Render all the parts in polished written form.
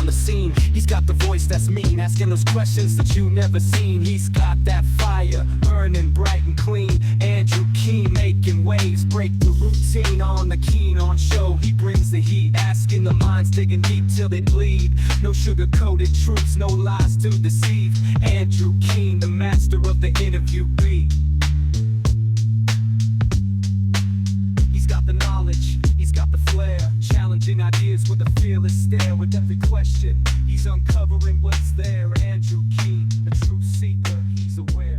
the scene. He's got the voice that's mean, asking those questions that you never seen. He's got that fire, burning bright and clean. Andrew Keen making waves, break the routine on the Keen on show. He brings the heat, asking the minds, digging deep till they bleed. No sugar-coated truths, no lies to deceive. Andrew Keen, the master of the interview beat. He's got the knowledge, he's got the flair, challenging ideas with a fearless stare. With every question, he's uncovering what's there. Andrew Keen, a truth seeker, he's aware.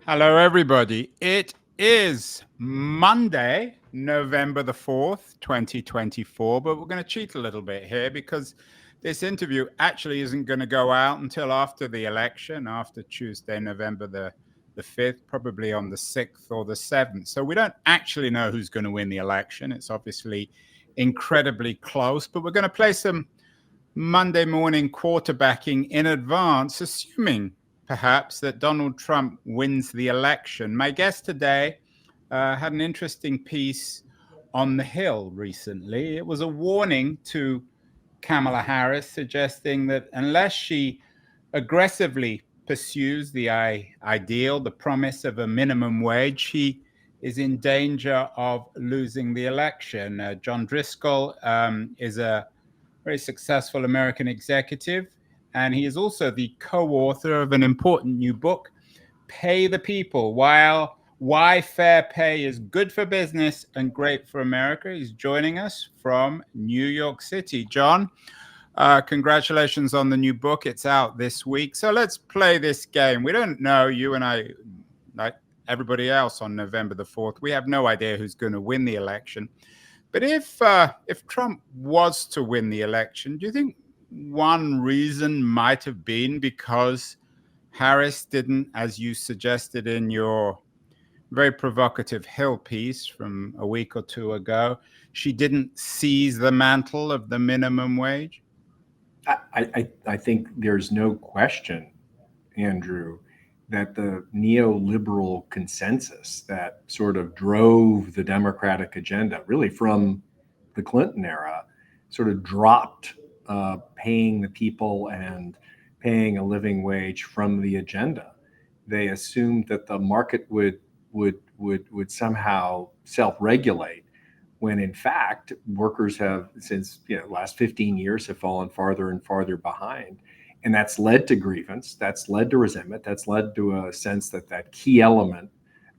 Hello, everybody. It is Monday, November the 4th, 2024, but we're going to cheat a little bit here because this interview actually isn't going to go out until after the election, after Tuesday, November the 5th, probably on the 6th or the 7th. So we don't actually know who's going to win the election. It's obviously incredibly close, but we're going to play some Monday morning quarterbacking in advance, assuming perhaps that Donald Trump wins the election. My guest today had an interesting piece on The Hill recently. It was a warning to Kamala Harris, suggesting that unless she aggressively pursues the ideal, the promise of a minimum wage, she is in danger of losing the election. John Driscoll is a very successful American executive, and he is also the co-author of an important new book, Pay the People, Why Fair Pay is Good for Business and Great for America. He's joining us from New York City. John, congratulations on the new book. It's out this week. So let's play this game. We don't know, you and I, like everybody else on November the 4th, we have no idea who's going to win the election. But if Trump was to win the election, do you think one reason might have been because Harris didn't, as you suggested in your very provocative Hill piece from a week or two ago, she didn't seize the mantle of the minimum wage? I think there's no question, Andrew, that the neoliberal consensus that sort of drove the Democratic agenda, really from the Clinton era, sort of dropped paying the people and paying a living wage from the agenda. They assumed that the market would somehow self-regulate, when in fact workers have, since the last 15 years, have fallen farther and farther behind. And that's led to grievance, that's led to resentment, that's led to a sense that that key element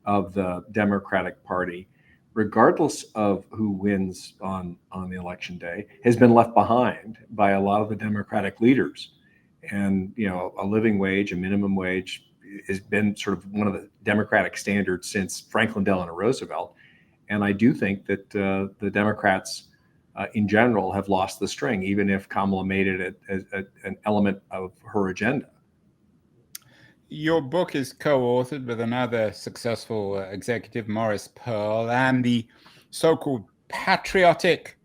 of the Democratic Party, regardless of who wins on the election day, has been left behind by a lot of the Democratic leaders. And a living wage, a minimum wage, has been sort of one of the Democratic standards since Franklin Delano Roosevelt. And I do think that the Democrats in general have lost the string, even if Kamala made it an element of her agenda. Your book is co-authored with another successful executive, Maurice Pearl, and the so-called Patriotic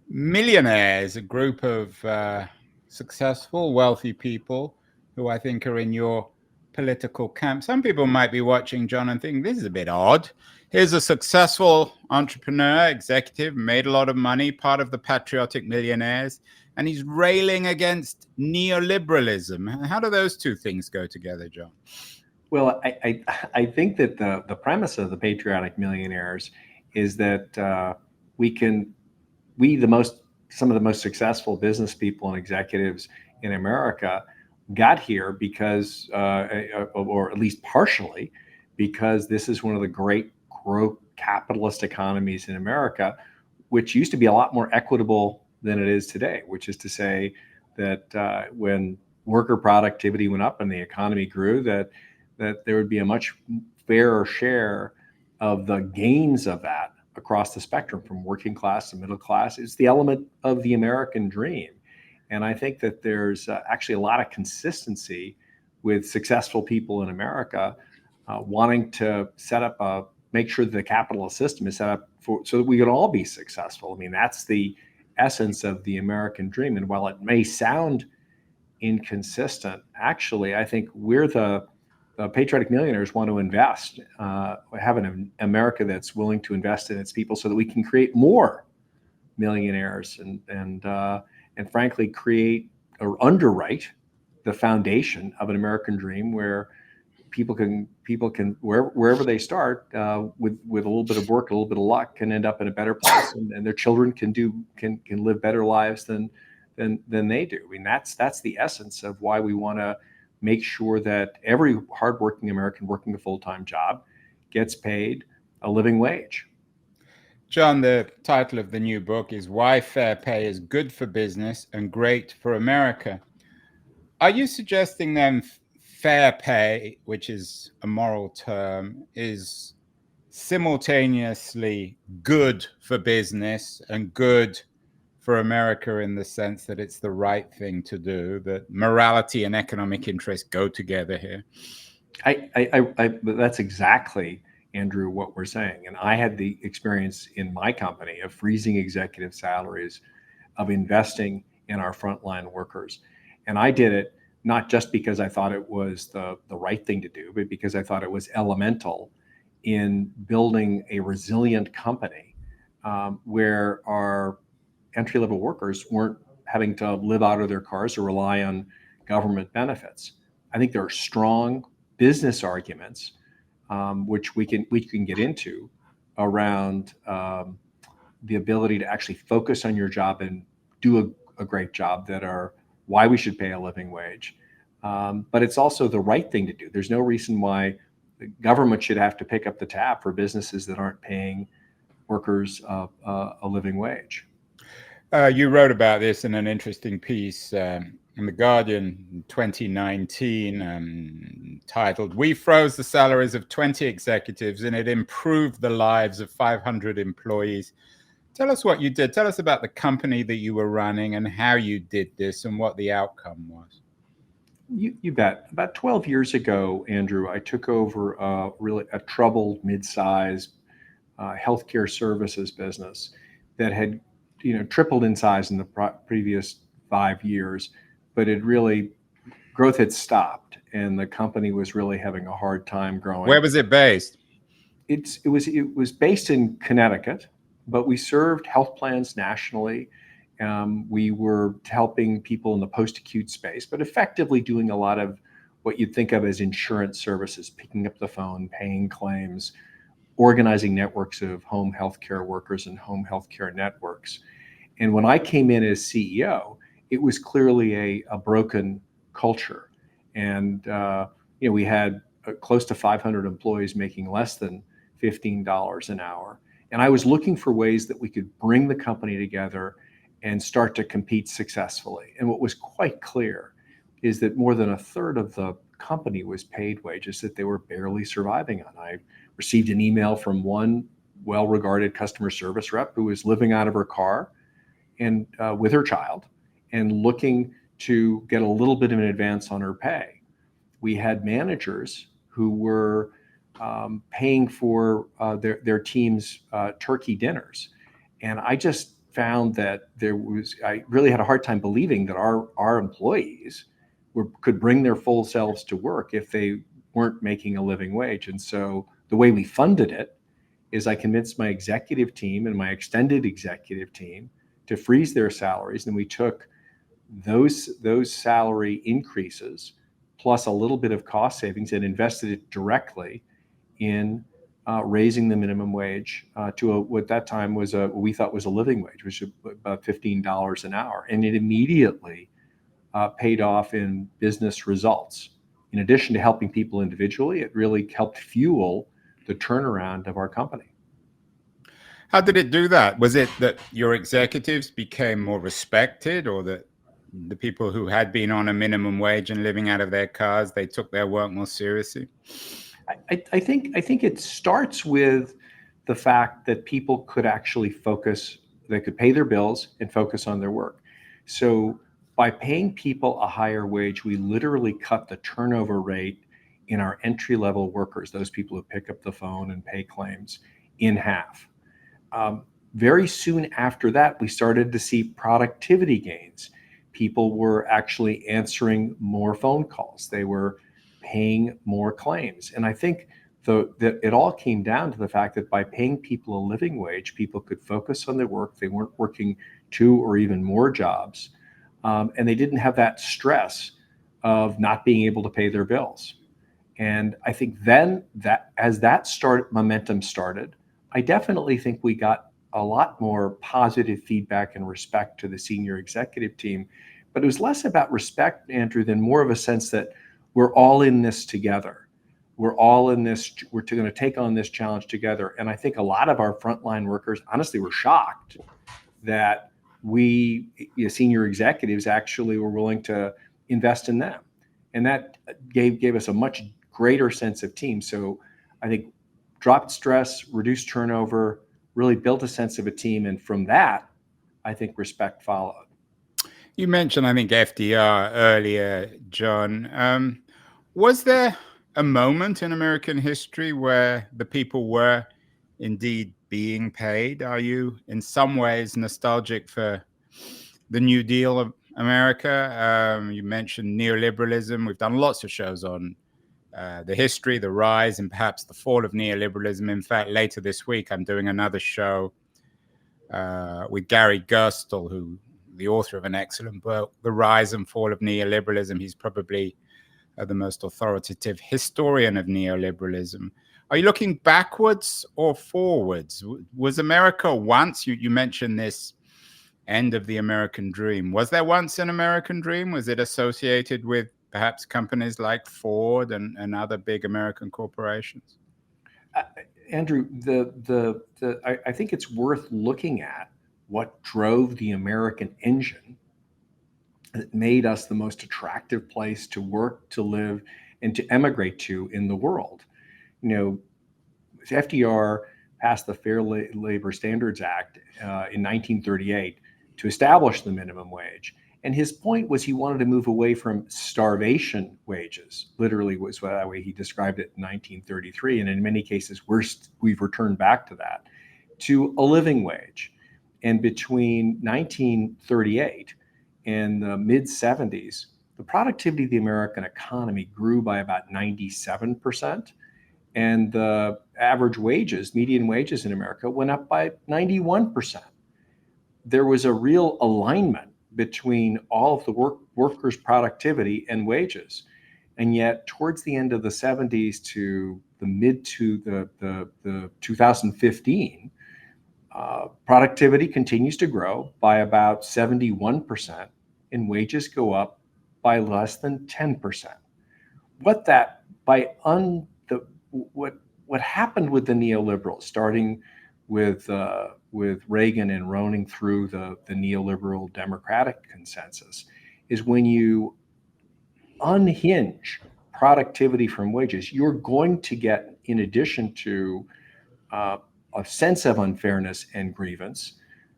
Millionaires, a group of successful, wealthy people who I think are in your political camp. Some people might be watching, John, and think this is a bit odd. Here's a successful entrepreneur, executive, made a lot of money, part of the Patriotic Millionaires, and he's railing against neoliberalism. How do those two things go together, John? Well, I think that the premise of the Patriotic Millionaires is that some of the most successful business people and executives in America got here because, or at least partially, because this is one of the great growth capitalist economies in America, which used to be a lot more equitable than it is today, which is to say that when worker productivity went up and the economy grew, that there would be a much fairer share of the gains of that across the spectrum, from working class to middle class. It's the element of the American dream. And I think that there's actually a lot of consistency with successful people in America wanting to make sure that the capitalist system is set up so that we can all be successful. I mean, that's the essence of the American dream. And while it may sound inconsistent, actually, I think the Patriotic Millionaires want to invest, have an America that's willing to invest in its people so that we can create more millionaires and frankly create or underwrite the foundation of an American dream where people can wherever they start with a little bit of work, a little bit of luck, can end up in a better place, and their children can live better lives than they do. I mean, that's the essence of why we want to make sure that every hardworking American working a full-time job gets paid a living wage. John, the title of the new book is Why Fair Pay is Good for Business and Great for America. Are you suggesting then fair pay, which is a moral term, is simultaneously good for business and good for America in the sense that it's the right thing to do, that morality and economic interest go together here? That's exactly, Andrew, what we're saying. And I had the experience in my company of freezing executive salaries, of investing in our frontline workers. And I did it not just because I thought it was the right thing to do, but because I thought it was elemental in building a resilient company where our entry-level workers weren't having to live out of their cars or rely on government benefits. I think there are strong business arguments which we can get into around the ability to actually focus on your job and do a great job that are why we should pay a living wage. But it's also the right thing to do. There's no reason why the government should have to pick up the tab for businesses that aren't paying workers a living wage. You wrote about this in an interesting piece in The Guardian in 2019 titled, "We froze the salaries of 20 executives and it improved the lives of 500 employees." Tell us what you did. Tell us about the company that you were running and how you did this and what the outcome was. You bet. About 12 years ago, Andrew, I took over a troubled mid-sized healthcare services business that had tripled in size in the previous 5 years, but growth had stopped and the company was really having a hard time growing. Where was it based? It was based in Connecticut, but we served health plans nationally. We were helping people in the post-acute space, but effectively doing a lot of what you'd think of as insurance services, picking up the phone, paying claims, organizing networks of home healthcare workers and home healthcare networks. And when I came in as CEO, it was clearly a broken culture. And we had close to 500 employees making less than $15 an hour. And I was looking for ways that we could bring the company together and start to compete successfully. And what was quite clear is that more than a third of the company was paid wages that they were barely surviving on. I received an email from one well-regarded customer service rep who was living out of her car and with her child and looking to get a little bit of an advance on her pay. We had managers who were paying for their team's turkey dinners. And I just found that I really had a hard time believing that our employees could bring their full selves to work if they weren't making a living wage. And so the way we funded it is I convinced my executive team and my extended executive team to freeze their salaries. And we took those salary increases plus a little bit of cost savings and invested it directly in raising the minimum wage to what that time was we thought was a living wage, which was about $15 an hour. And it immediately paid off in business results. In addition to helping people individually, it really helped fuel the turnaround of our company. How did it do that? Was it that your executives became more respected, or that the people who had been on a minimum wage and living out of their cars, they took their work more seriously? I think it starts with the fact that people could actually focus, they could pay their bills and focus on their work. So by paying people a higher wage, we literally cut the turnover rate in our entry-level workers, those people who pick up the phone and pay claims, in half. Very soon after that, we started to see productivity gains. People were actually answering more phone calls. They were paying more claims. And I think that it all came down to the fact that by paying people a living wage, people could focus on their work. They weren't working 2 or even more jobs, and they didn't have that stress of not being able to pay their bills. And I think then that as that momentum started, I definitely think we got a lot more positive feedback and respect to the senior executive team. But it was less about respect, Andrew, than more of a sense that we're all in this together. We're all in this, we're going to take on this challenge together. And I think a lot of our frontline workers, honestly, were shocked that we, senior executives, actually were willing to invest in them. And that gave us a much greater sense of team. So I think dropped stress, reduced turnover, really built a sense of a team. And from that, I think respect followed. You mentioned, I think, FDR earlier, John. Was there a moment in American history where the people were indeed being paid? Are you in some ways nostalgic for the New Deal of America? You mentioned neoliberalism. We've done lots of shows on the history, the rise, and perhaps the fall of neoliberalism. In fact, later this week, I'm doing another show with Gary Gerstle, who the author of an excellent book, The Rise and Fall of Neoliberalism. He's probably the most authoritative historian of neoliberalism. Are you looking backwards or forwards? Was America once, you mentioned this end of the American dream. Was there once an American dream? Was it associated with perhaps companies like Ford and other big American corporations? Andrew, I think it's worth looking at what drove the American engine that made us the most attractive place to work, to live, and to emigrate to in the world. You know, FDR passed the Fair Labor Standards Act in 1938 to establish the minimum wage. And his point was he wanted to move away from starvation wages, literally was that way he described it in 1933. And in many cases, we've returned back to that, to a living wage. And between 1938 and the mid 70s, the productivity of the American economy grew by about 97%. And the average wages, median wages in America, went up by 91%. There was a real alignment between all of the workers' productivity and wages. And yet towards the end of the 70s to the 2015, productivity continues to grow by about 71%, and wages go up by less than 10%. What happened with the neoliberals, starting with Reagan and running through the neoliberal democratic consensus, is when you unhinge productivity from wages, you're going to get, in addition to a sense of unfairness and grievance,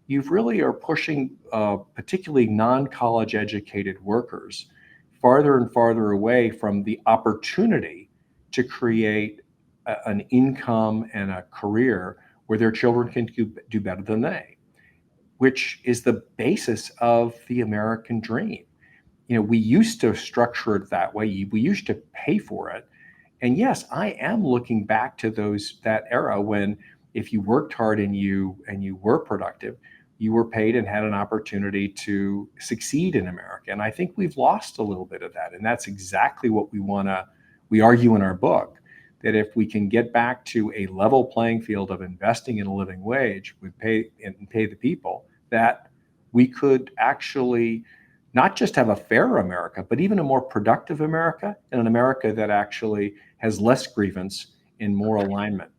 you really are pushing particularly non-college educated workers farther and farther away from the opportunity to create an income and a career where their children can do better than they, which is the basis of the American dream. You know, we used to structure it that way. We used to pay for it. And yes, I am looking back to that era when if you worked hard and you were productive, you were paid and had an opportunity to succeed in America. And I think we've lost a little bit of that. And that's exactly what we argue in our book, that if we can get back to a level playing field of investing in a living wage, we pay the people, that we could actually not just have a fairer America, but even a more productive America, and an America that actually has less grievance and more alignment.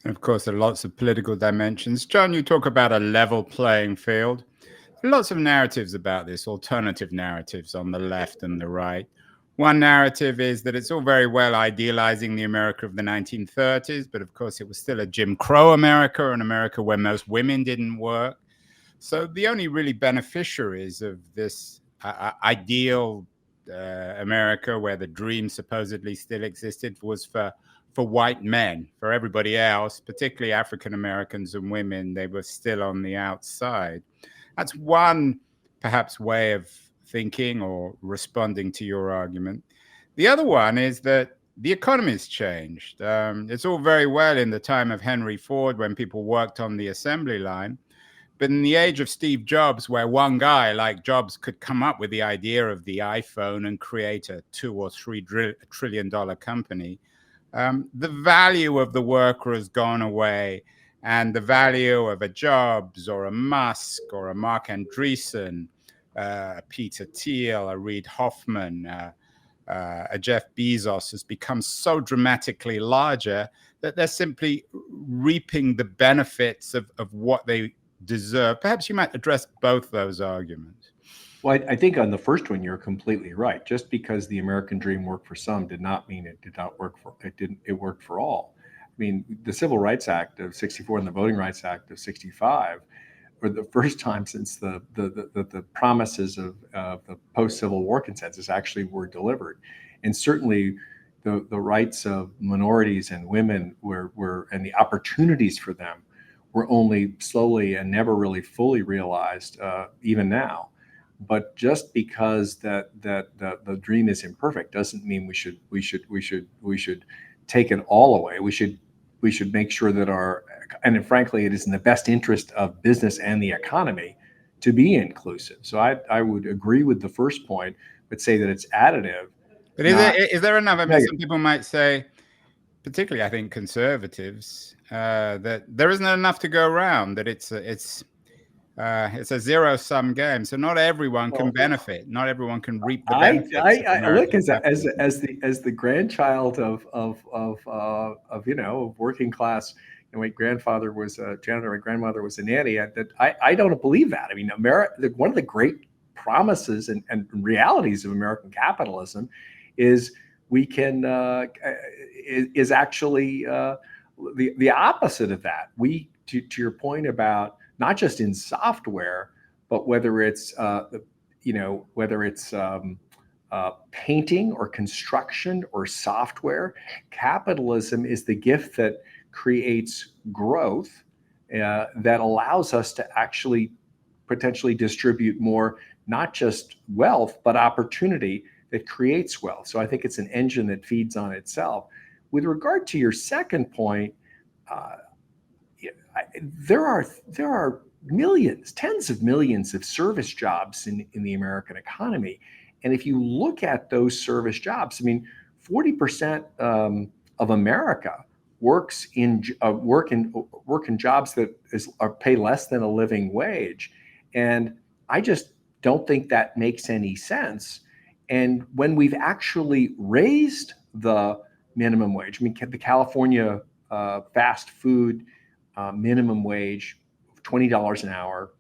And of course, there are lots of political dimensions. John, you talk about a level playing field. There are lots of narratives about this, alternative narratives on the left and the right. One narrative is that it's all very well idealizing the America of the 1930s, but of course it was still a Jim Crow America, an America where most women didn't work. So the only really beneficiaries of this ideal America, where the dream supposedly still existed, was for white men. For everybody else, particularly African Americans and women, they were still on the outside. That's one perhaps way of thinking or responding to your argument. The other one is that the economy's changed. It's all very well in the time of Henry Ford when people worked on the assembly line. But in the age of Steve Jobs, where one guy like Jobs could come up with the idea of the iPhone and create a $2 or $3 trillion company, the value of the worker has gone away, and the value of a Jobs or a Musk or a Mark Andreessen, a Peter Thiel, a Reid Hoffman, a Jeff Bezos has become so dramatically larger that they're simply reaping the benefits of what they deserve. Perhaps you might address both those arguments. Well, I think on the first one, you're completely right. Just because the American dream worked for some did not mean it did not work for, it worked for all. I mean, the Civil Rights Act of 64 and the Voting Rights Act of 65 were the first time since the promises of the post-Civil War consensus actually were delivered. And certainly the rights of minorities and women were and the opportunities for them were only slowly and never really fully realized, even now. But just because the dream is imperfect doesn't mean we should take it all away. We should make sure that and frankly, it is in the best interest of business and the economy to be inclusive. So I would agree with the first point, but say that it's additive. But is there enough? I mean, some people might say, particularly I think conservatives, that there isn't enough to go around, that it's a zero-sum game. So not everyone can benefit. Not everyone can reap the benefits. I look as the grandchild of working class. And my grandfather was a janitor. My grandmother was a nanny. I don't believe that. I mean, one of the great promises and realities of American capitalism is we can is actually the opposite of that. We, to your point about not just in software, but whether it's painting or construction or software, capitalism is the gift that creates growth that allows us to actually potentially distribute more, not just wealth, but opportunity that creates wealth. So I think it's an engine that feeds on itself. With regard to your second point, there are millions, tens of millions of service jobs in the American economy. And if you look at those service jobs, I mean, 40% of America work in jobs that are pay less than a living wage. And I just don't think that makes any sense. And when we've actually raised the minimum wage, I mean, the California fast food minimum wage, $20 an hour.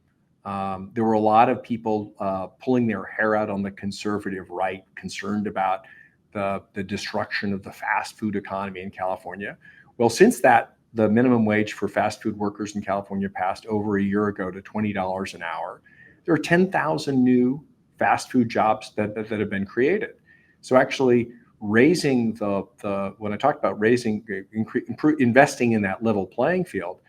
There were a lot of people pulling their hair out on the conservative right, concerned about the destruction of the fast food economy in California. Well, since that, the minimum wage for fast food workers in California passed over a year ago to $20 an hour. There are 10,000 new fast food jobs that have been created. So actually raising when I talked about investing in that level playing field,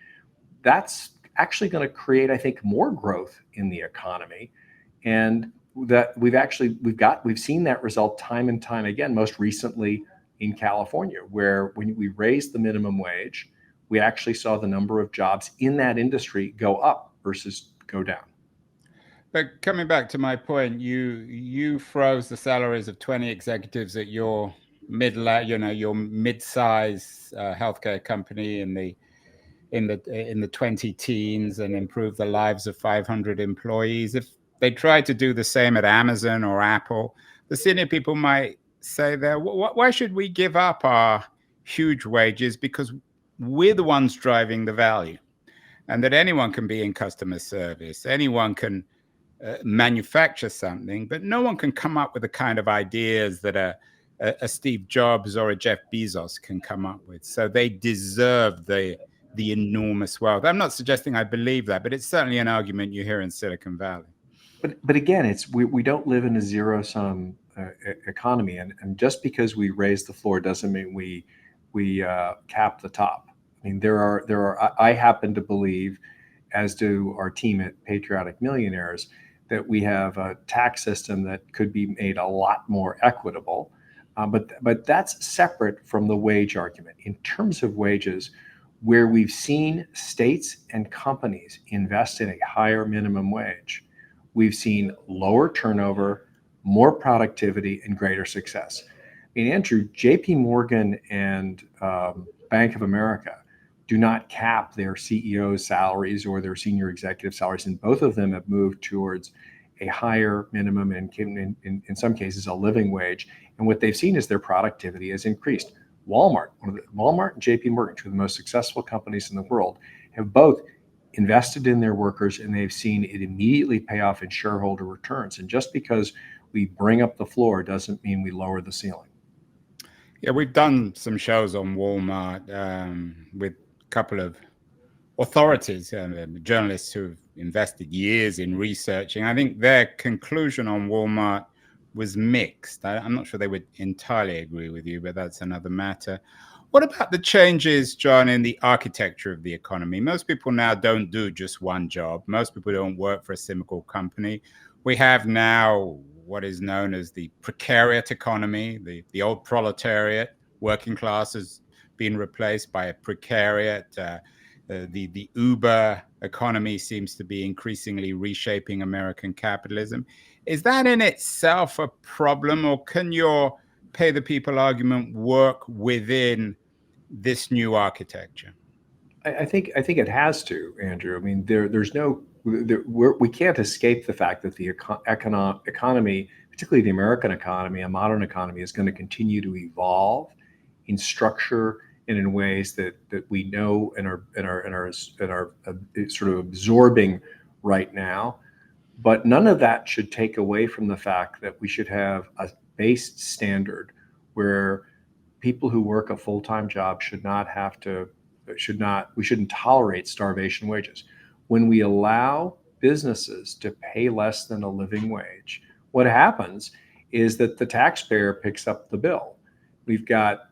that's actually going to create, I think, more growth in the economy. And that we've seen that result time and time again, most recently in California, where when we raised the minimum wage, we actually saw the number of jobs in that industry go up versus go down. But coming back to my point, you froze the salaries of 20 executives at your mid-size healthcare company in the 20 teens and improved the lives of 500 employees. If they tried to do the same at Amazon or Apple, the senior people might say there, why should we give up our huge wages? Because we're the ones driving the value, and that anyone can be in customer service, anyone can manufacture something, but no one can come up with the kind of ideas that a Steve Jobs or a Jeff Bezos can come up with. So they deserve the enormous wealth. I'm not suggesting I believe that, but it's certainly an argument you hear in Silicon Valley. But again, we don't live in a zero-sum economy, and just because we raise the floor doesn't mean we cap the top. I mean, there are. I happen to believe, as do our team at Patriotic Millionaires, that we have a tax system that could be made a lot more equitable. But that's separate from the wage argument. In terms of wages, where we've seen states and companies invest in a higher minimum wage, we've seen lower turnover, more productivity, and greater success. I mean, Andrew, JP Morgan and Bank of America do not cap their CEO's salaries or their senior executive salaries, and both of them have moved towards a higher minimum and in some cases a living wage. And what they've seen is their productivity has increased. Walmart and JP Morgan, two of the most successful companies in the world, have both invested in their workers, and they've seen it immediately pay off in shareholder returns. And just because we bring up the floor doesn't mean we lower the ceiling. Yeah, we've done some shows on Walmart with a couple of authorities, journalists who've invested years in researching. I think their conclusion on Walmart was mixed. I'm not sure they would entirely agree with you, but that's another matter. What about the changes, John, in the architecture of the economy? Most people now don't do just one job. Most people don't work for a single company. We have now what is known as the precariat economy, the old proletariat, working class has been replaced by a precariat. The Uber economy seems to be increasingly reshaping American capitalism. Is that in itself a problem, or can your pay the people argument work within this new architecture? I think it has to, Andrew. I mean, we can't escape the fact that the economy, particularly the American economy, a modern economy, is going to continue to evolve in structure and in ways that we know and are sort of absorbing right now. But none of that should take away from the fact that we should have a base standard where people who work a full-time job we shouldn't tolerate starvation wages. When we allow businesses to pay less than a living wage, what happens is that the taxpayer picks up the bill. We've got,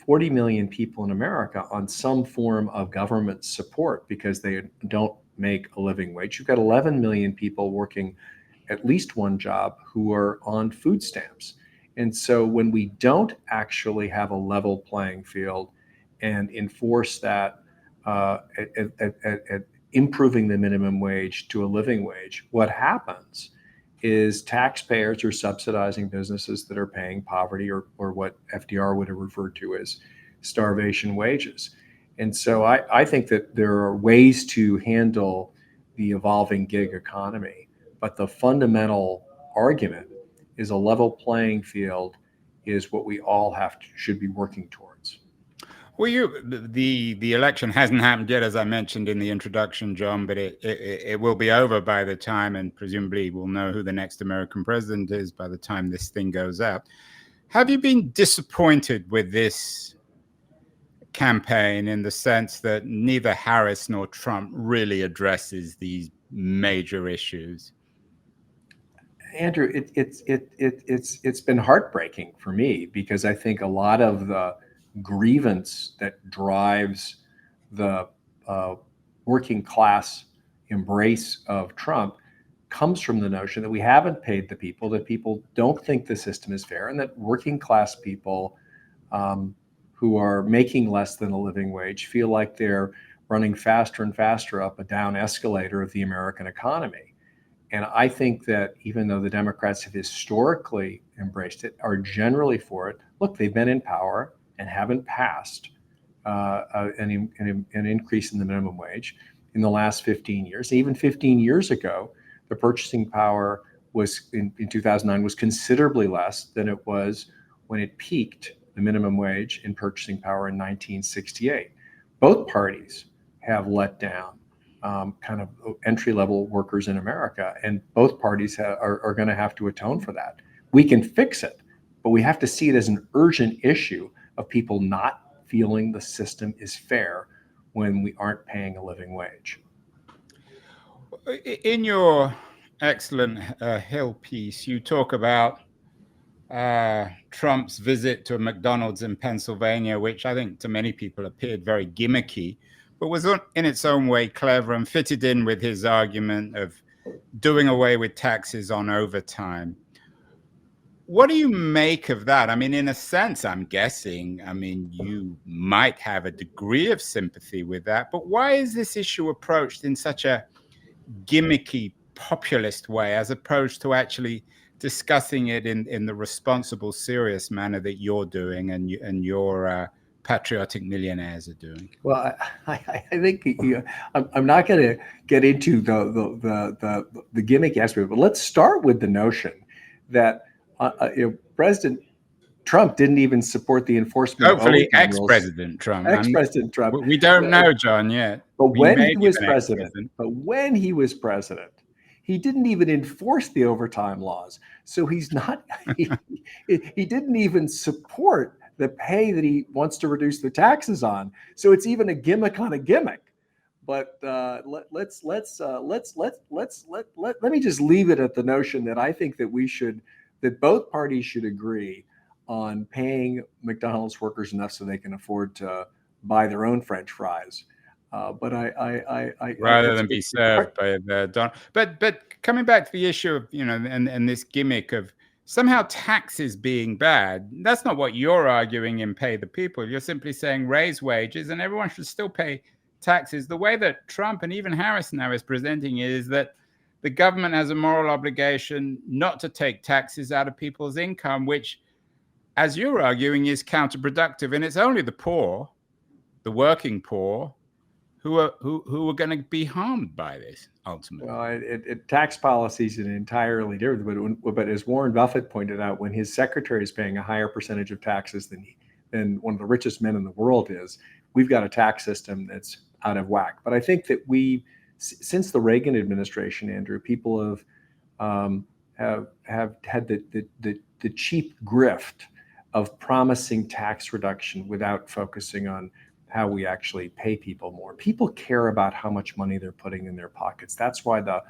40 million people in America on some form of government support because they don't make a living wage. You've got 11 million people working at least one job who are on food stamps. And so when we don't actually have a level playing field and enforce that at improving the minimum wage to a living wage, what happens is taxpayers are subsidizing businesses that are paying poverty or what FDR would have referred to as starvation wages. And so I think that there are ways to handle the evolving gig economy, but the fundamental argument is a level playing field is what we all should be working towards. Well, the election hasn't happened yet, as I mentioned in the introduction, John, but it will be over by the time, and presumably we'll know who the next American president is by the time this thing goes out. Have you been disappointed with this campaign in the sense that neither Harris nor Trump really addresses these major issues? Andrew, it's been heartbreaking for me because I think a lot of the grievance that drives the working class embrace of Trump comes from the notion that we haven't paid the people, that people don't think the system is fair, and that working class people who are making less than a living wage feel like they're running faster and faster up a down escalator of the American economy. And I think that even though the Democrats have historically embraced it, are generally for it, look, they've been in power and haven't passed an increase in the minimum wage in the last 15 years. Even 15 years ago, the purchasing power was in 2009 was considerably less than it was when it peaked, the minimum wage in purchasing power in 1968. Both parties have let down kind of entry-level workers in America, and both parties are going to have to atone for that. We can fix it, but we have to see it as an urgent issue of people not feeling the system is fair when we aren't paying a living wage. In your excellent Hill piece, you talk about Trump's visit to a McDonald's in Pennsylvania, which I think to many people appeared very gimmicky, but was in its own way clever and fitted in with his argument of doing away with taxes on overtime. what do you make of that? I mean, in a sense, I'm guessing, I mean, you might have a degree of sympathy with that, but why is this issue approached in such a gimmicky, populist way, as opposed to actually discussing it in the responsible, serious manner that you're doing and your patriotic millionaires are doing? Well, I think I'm not going to get into the gimmick aspect, but let's start with the notion that President Trump didn't even support the enforcement of Hopefully, overtime rules. ex-President Trump. Ex-President Trump. We don't know, John, yet. But We when may he was give an president, ex-president. he didn't even enforce the overtime laws. So he's not. He didn't even support the pay that he wants to reduce the taxes on. So it's even a gimmick on a gimmick. But let me just leave it at the notion that I think that both parties should agree on paying McDonald's workers enough so they can afford to buy their own French fries. But rather than be served by the don. But coming back to the issue of and this gimmick of somehow taxes being bad, that's not what you're arguing in Pay the People. You're simply saying raise wages and everyone should still pay taxes. The way that Trump and even Harris now is presenting it is that the government has a moral obligation not to take taxes out of people's income, which, as you're arguing, is counterproductive. And it's only the poor, the working poor, who are going to be harmed by this ultimately. Well, tax policy is an entirely different. But as Warren Buffett pointed out, when his secretary is paying a higher percentage of taxes than one of the richest men in the world is, we've got a tax system that's out of whack. But I think that since the Reagan administration, Andrew, people have had the cheap grift of promising tax reduction without focusing on how we actually pay people more. People care about how much money they're putting in their pockets. That's why the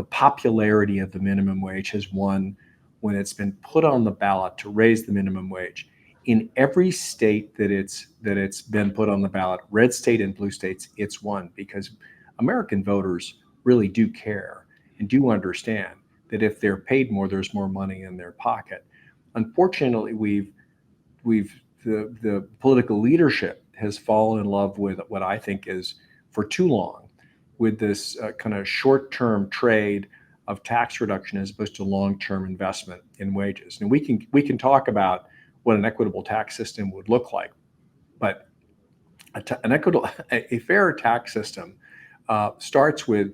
popularity of the minimum wage has won when it's been put on the ballot to raise the minimum wage. In every state that it's been put on the ballot, red state and blue states, it's won because American voters really do care and do understand that if they're paid more, there's more money in their pocket. Unfortunately, the political leadership has fallen in love with what I think is, for too long, with this kind of short-term trade of tax reduction as opposed to long-term investment in wages. And we can talk about what an equitable tax system would look like, but a fair tax system starts with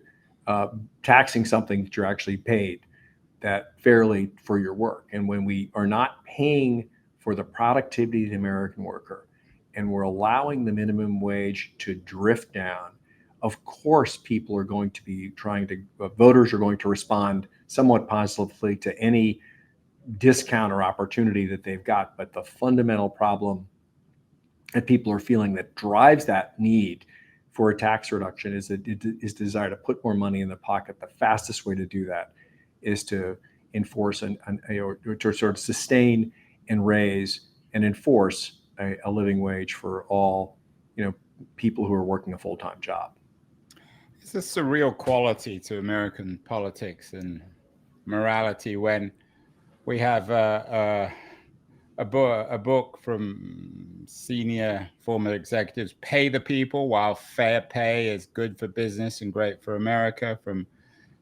taxing something that you're actually paid that fairly for your work. And when we are not paying for the productivity of the American worker, and we're allowing the minimum wage to drift down, of course, people are going to be voters are going to respond somewhat positively to any discount or opportunity that they've got. But the fundamental problem that people are feeling that drives that need for a tax reduction is desire to put more money in the pocket. The fastest way to do that is to enforce or to sort of sustain and raise and enforce a living wage for all, people who are working a full-time job. It's a surreal quality to American politics and morality when we have a book from senior former executives, Pay the People, while fair pay is good for business and great for America, from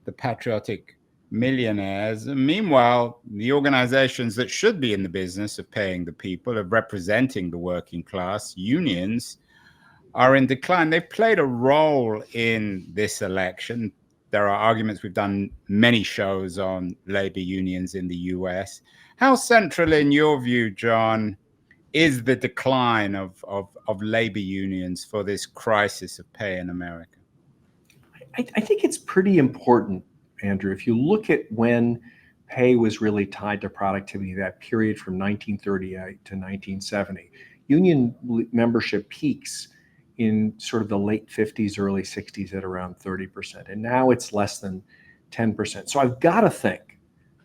the Patriotic Millionaires. And meanwhile, the organizations that should be in the business of paying the people, of representing the working class, unions, are in decline. They've played a role in this election. There are arguments. We've done many shows on labor unions in the US. How central, in your view, John, is the decline of labor unions for this crisis of pay in America? I think it's pretty important, Andrew. If you look at when pay was really tied to productivity, that period from 1938 to 1970, union membership peaks in sort of the late 50s, early 60s at around 30%. And now it's less than 10%. So I've got to think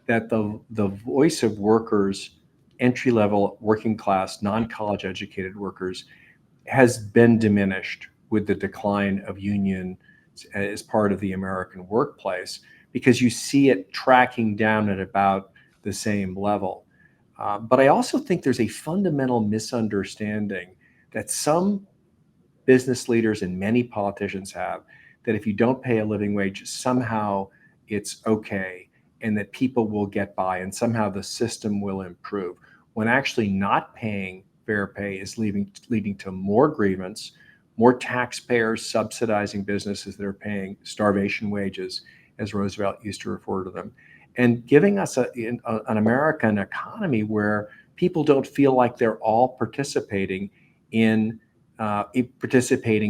that the voice of workers, entry-level, working class, non-college educated workers, has been diminished with the decline of union as part of the American workplace, because you see it tracking down at about the same level. But I also think there's a fundamental misunderstanding that some business leaders and many politicians have, that if you don't pay a living wage, somehow it's okay and that people will get by and somehow the system will improve, when actually not paying fair pay is leading to more grievance, more taxpayers subsidizing businesses that are paying starvation wages, as Roosevelt used to refer to them, and giving us an American economy where people don't feel like they're all participating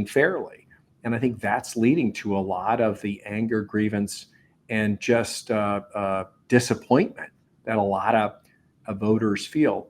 fairly. And I think that's leading to a lot of the anger, grievance, and just disappointment that a lot of voters feel.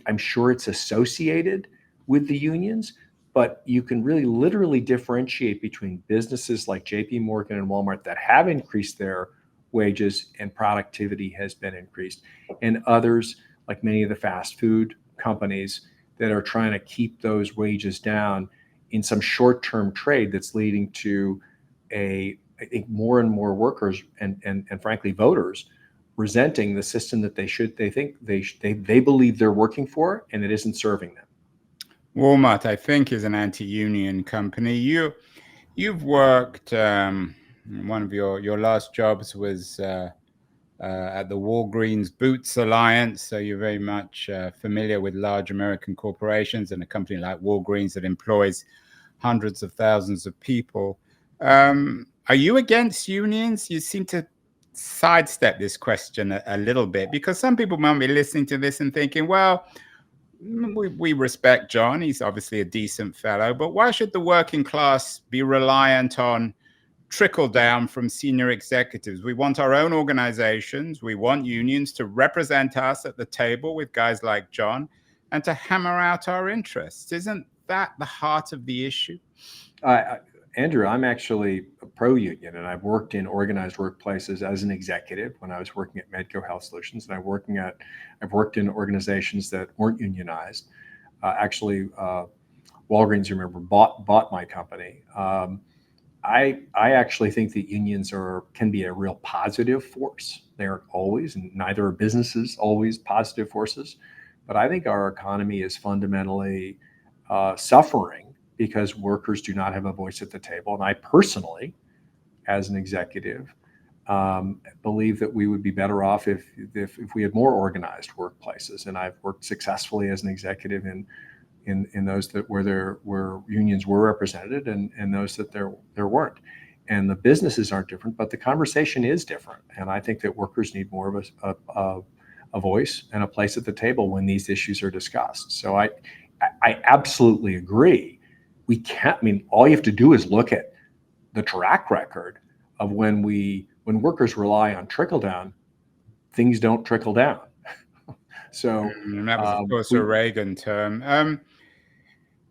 I'm sure it's associated with the unions, but you can really literally differentiate between businesses like JP Morgan and Walmart that have increased their wages and productivity has been increased, and others like many of the fast food companies that are trying to keep those wages down in some short-term trade that's leading to I think more and more workers and frankly voters resenting the system that they believe they're working for, and it isn't serving them. Walmart, I think, is an anti-union company. You've worked. One of your last jobs was at the Walgreens Boots Alliance, so you're very much familiar with large American corporations and a company like Walgreens that employs hundreds of thousands of people. Are you against unions? You seem to sidestep this question a little bit, because some people might be listening to this and thinking, well, we respect John. He's obviously a decent fellow, but why should the working class be reliant on trickle down from senior executives? We want our own organizations. We want unions to represent us at the table with guys like John and to hammer out our interests. Isn't that the heart of the issue? Andrew, I'm actually a pro-union, and I've worked in organized workplaces as an executive when I was working at Medco Health Solutions, and I've worked in organizations that weren't unionized. Walgreens, remember, bought my company. I actually think that unions can be a real positive force. They aren't always, and neither are businesses always positive forces. But I think our economy is fundamentally suffering because workers do not have a voice at the table. And I personally, as an executive, believe that we would be better off if we had more organized workplaces. And I've worked successfully as an executive in those where unions were represented and those that there weren't. And the businesses aren't different, but the conversation is different. And I think that workers need more of a voice and a place at the table when these issues are discussed. So I absolutely agree. We can't. I mean, all you have to do is look at the track record of when workers rely on trickle down, things don't trickle down. So that was, of course, a Reagan term.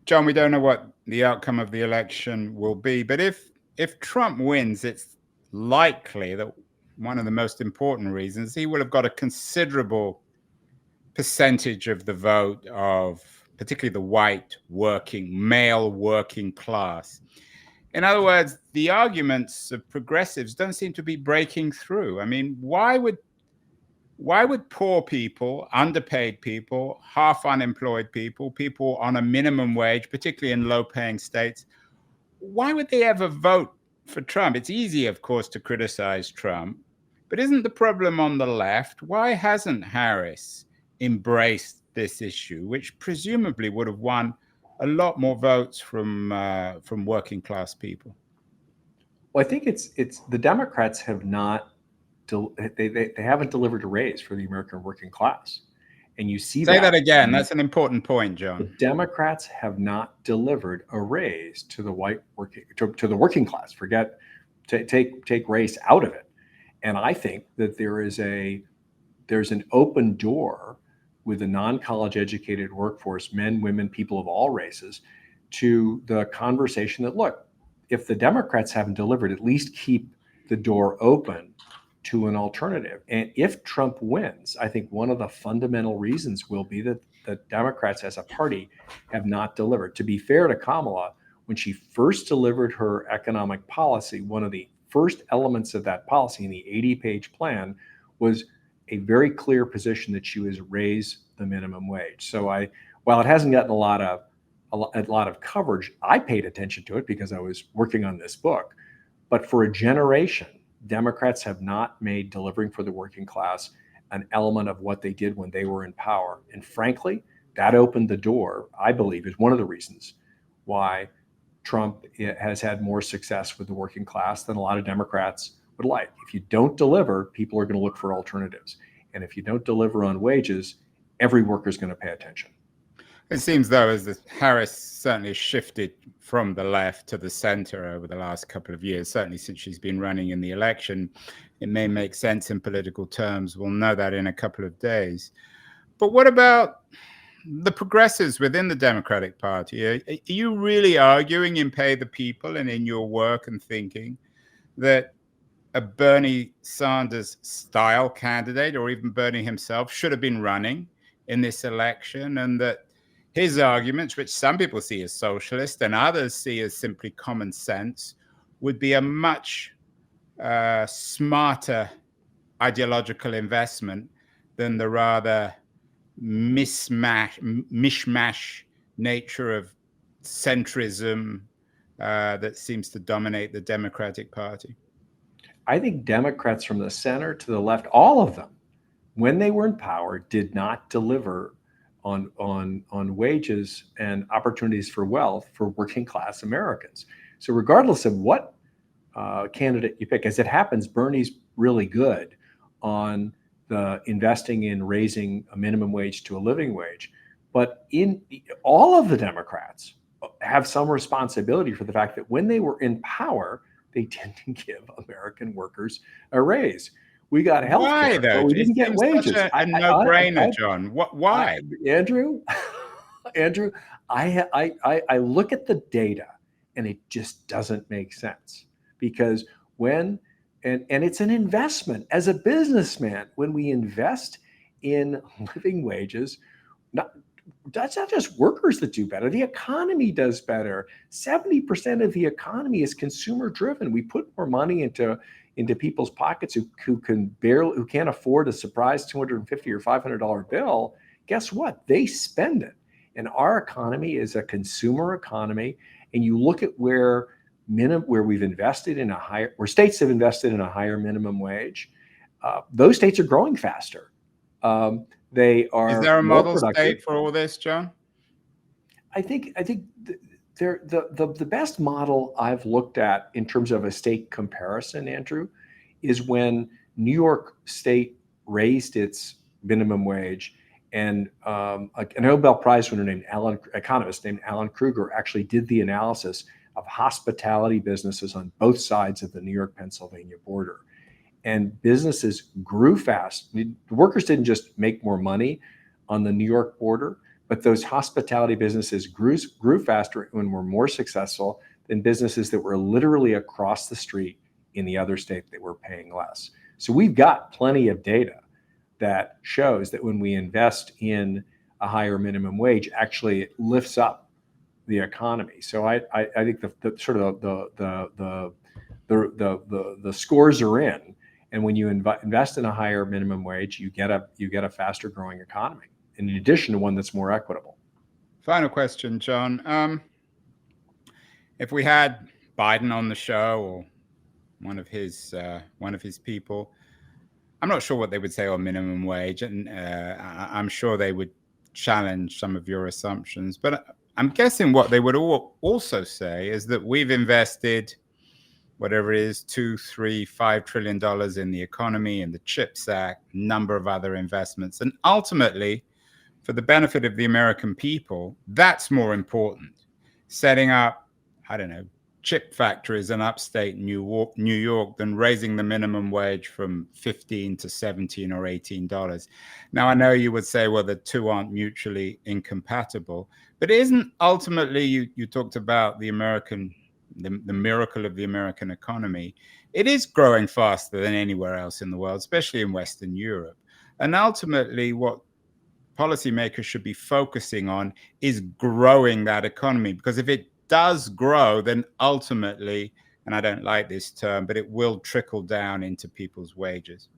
John, we don't know what the outcome of the election will be, but if Trump wins, it's likely that one of the most important reasons, he will have got a considerable percentage of the vote of particularly the white male working class. In other words, the arguments of progressives don't seem to be breaking through. I mean, why would poor people, underpaid people, half unemployed people, people on a minimum wage, particularly in low-paying states, why would they ever vote for Trump? It's easy, of course, to criticize Trump, but isn't the problem on the left? Why hasn't Harris embraced this issue, which presumably would have won a lot more votes from working class people? Well, I think it's the Democrats have not. They haven't delivered a raise for the American working class, and you see that again. That's an important point, John. The Democrats have not delivered a raise to the to the working class. Take race out of it, and I think that there's an open door with the non-college educated workforce, men, women, people of all races, to the conversation that, look, if the Democrats haven't delivered, at least keep the door open to an alternative. And if Trump wins, I think one of the fundamental reasons will be that the Democrats as a party have not delivered. To be fair to Kamala, when she first delivered her economic policy, one of the first elements of that policy in the 80-page plan was a very clear position that she was raise the minimum wage. So while it hasn't gotten a lot of coverage, I paid attention to it because I was working on this book. But for a generation, Democrats have not made delivering for the working class an element of what they did when they were in power. And frankly, that opened the door, I believe, is one of the reasons why Trump has had more success with the working class than a lot of Democrats would like. If you don't deliver, people are going to look for alternatives. And if you don't deliver on wages, every worker is going to pay attention. It seems, though, as Harris certainly shifted from the left to the center over the last couple of years, certainly since she's been running in the election. It may make sense in political terms. We'll know that in a couple of days. But what about the progressives within the Democratic Party? Are you really arguing in Pay the People and in your work and thinking that a Bernie Sanders style candidate, or even Bernie himself, should have been running in this election, and that his arguments, which some people see as socialist and others see as simply common sense, would be a much smarter ideological investment than the rather mishmash nature of centrism that seems to dominate the Democratic Party? I think Democrats from the center to the left, all of them, when they were in power, did not deliver on wages and opportunities for wealth for working class Americans. So regardless of what candidate you pick, as it happens, Bernie's really good on the investing in raising a minimum wage to a living wage. But in all of the Democrats have some responsibility for the fact that when they were in power, they didn't give American workers a raise. We got health care, but we didn't get wages. A no-brainer, John. Why? Andrew, I look at the data and it just doesn't make sense, because and it's an investment as a businessman. When we invest in living wages, that's not just workers that do better. The economy does better. 70% of the economy is consumer driven. We put more money into people's pockets who can't afford a surprise $250 or $500 bill. Guess what? They spend it. And our economy is a consumer economy. And you look at where we've invested in where states have invested in a higher minimum wage, those states are growing faster. They are. Is there a model productive. state for all this, John? I think the best model I've looked at in terms of a state comparison, Andrew, is when New York State raised its minimum wage, and a Nobel Prize winner economist named Alan Kruger actually did the analysis of hospitality businesses on both sides of the New York-Pennsylvania border. And businesses grew fast. The workers didn't just make more money on the New York border, but those hospitality businesses grew faster and were more successful than businesses that were literally across the street in the other state that were paying less. So we've got plenty of data that shows that when we invest in a higher minimum wage, actually it lifts up the economy. So I think the scores are in. And when you invest in a higher minimum wage, you get a faster growing economy, in addition to one that's more equitable. Final question, John. If we had Biden on the show, or one of his people, I'm not sure what they would say on minimum wage, and I'm sure they would challenge some of your assumptions. But I'm guessing what they would also say is that we've invested whatever it is, $2, $3, $5 trillion in the economy and the CHIPS Act, number of other investments. And ultimately, for the benefit of the American people, that's more important. Setting up, chip factories in upstate New York than raising the minimum wage from $15 to $17 or $18. Now, I know you would say, well, the two aren't mutually incompatible, but isn't ultimately, you talked about the miracle of the American economy. It is growing faster than anywhere else in the world, especially in Western Europe. And ultimately, what policymakers should be focusing on is growing that economy, because if it does grow, then ultimately, and I don't like this term, but it will trickle down into people's wages.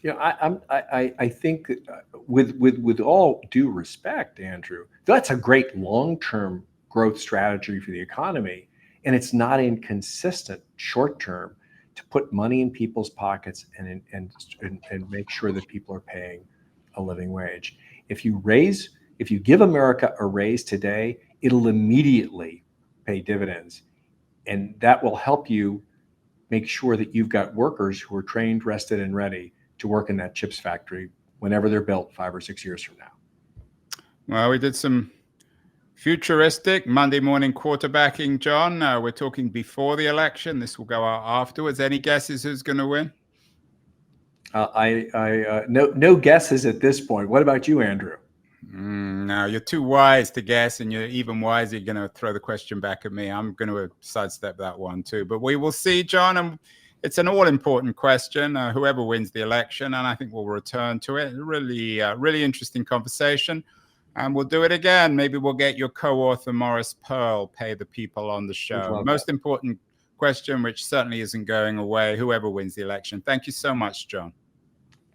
I think that, with all due respect, Andrew, that's a great long-term growth strategy for the economy, and it's not inconsistent short-term to put money in people's pockets and make sure that people are paying a living wage. If you give America a raise today, it'll immediately pay dividends, and that will help you make sure that you've got workers who are trained, rested, and ready to work in that chips factory whenever they're built 5 or 6 years from now. Well, we did some futuristic Monday morning quarterbacking, John. We're talking before the election. This will go out afterwards. Any guesses who's going to win? No guesses at this point. What about you, Andrew? No, you're too wise to guess, and you're even wiser. You're going to throw the question back at me. I'm going to sidestep that one too. But we will see, John. And it's an all-important question. Whoever wins the election, and I think we'll return to it. Really interesting conversation. And we'll do it again. Maybe we'll get your co-author, Morris Pearl, pay the people on the show. Most important question, which certainly isn't going away, whoever wins the election. Thank you so much, John.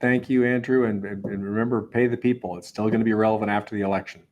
Thank you, Andrew. And remember, pay the people. It's still going to be relevant after the election.